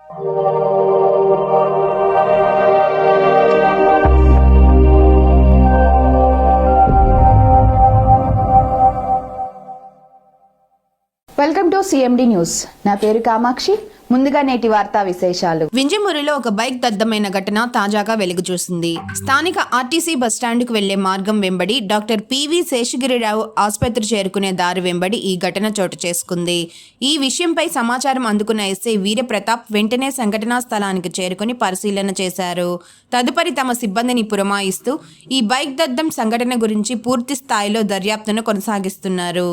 Welcome to CMD news. నా పేరు కామాక్షి. ముందుగా నేటి వార్తా విశేషాలు. వింజమూరులో ఒక బైక్ దగ్ధమైన ఘటన తాజాగా వెలుగు చూసింది. స్థానిక ఆర్టీసీ బస్టాండ్కు వెళ్లే మార్గం వెంబడి డాక్టర్ పివి శేషగిరిరావు ఆసుపత్రి చేరుకునే దారి వెంబడి ఈ ఘటన చోటు చేసుకుంది. ఈ విషయంపై సమాచారం అందుకున్న ఎస్ఐ వీరప్రతాప్ వెంటనే సంఘటనా స్థలానికి చేరుకుని పరిశీలన చేశారు. తదుపరి తమ సిబ్బందిని పురమాయిస్తూ ఈ బైక్ దగ్ధం సంఘటన గురించి పూర్తి స్థాయిలో దర్యాప్తును కొనసాగిస్తున్నారు.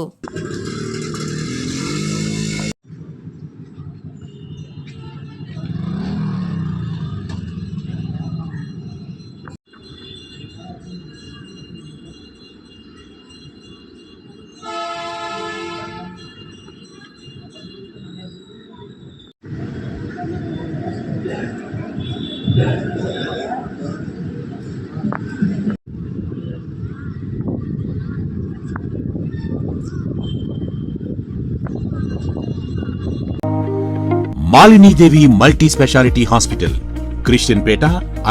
Malinidevi multi speciality hospital, Christian Peta,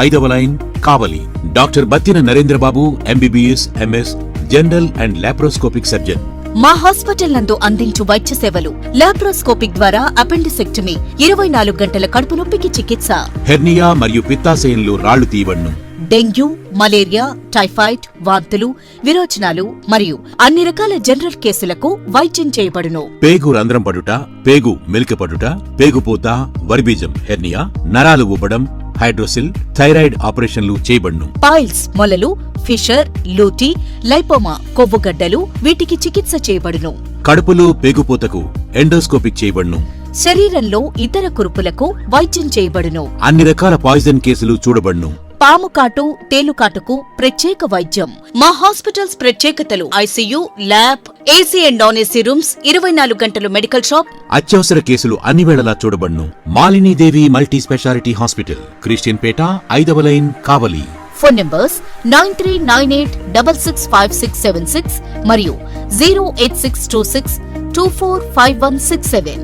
5వ line, Kavali. Doctor Battina Narendrababu, MBBS, MS, general and laparoscopic surgeon. మా హాస్పిటల్ నందు అందించు వైద్య సేవలు: లాప్రోస్కోపిక్ ద్వారా అపెండిసెక్టమీ, 24 గంటల కడుపు నొప్పికి చికిత్స, హెర్నియా మరియు పిత్తాశయంలో రాళ్లు తీయబడును, డెంగ్యూ, మలేరియా, టైఫాయిడ్, వాంతులు, విరోచనాలు మరియు అన్ని రకాల జనరల్ కేసులకు వైద్యం చేయబడును. పేగు రంధ్రం పడుట, పేగు మెలికపడుట, పేగుపూత, వర్బీజం, హెర్నియా, నరాలు ఉబ్బడం, హైడ్రోసిల్, థైరాయిడ్ ఆపరేషన్లు చేయబడును. పైల్స్, మొలలు, ఫిషర్, లూటీ, లైపోమా, కొవ్వుగడ్డలు, వీటికి చికిత్స చేయబడును. కడుపులో పేగుపూతకు ఎండోస్కోపిక్ చేయబడును. శరీరంలో ఇతర కురుపులకు వైద్యం చేయబడును. అన్ని రకాల పాయిజన్ కేసులు చూడబడును. పాము కాటు, తేలుకాటుకు ప్రత్యేక వైద్యం. మా హాస్పిటల్స్ ప్రత్యేకతలు: ICU, lab, AC and non AC rooms, 24 గంటలు మెడికల్ షాప్. అత్యవసర కేసులు అన్ని వేళలా చూడబడును. Malinidevi multi speciality hospital, Christian Peta, 5వ లైన్, కావలి. ఫోన్ నంబర్స్ 9398665676 మరియు 08626245167.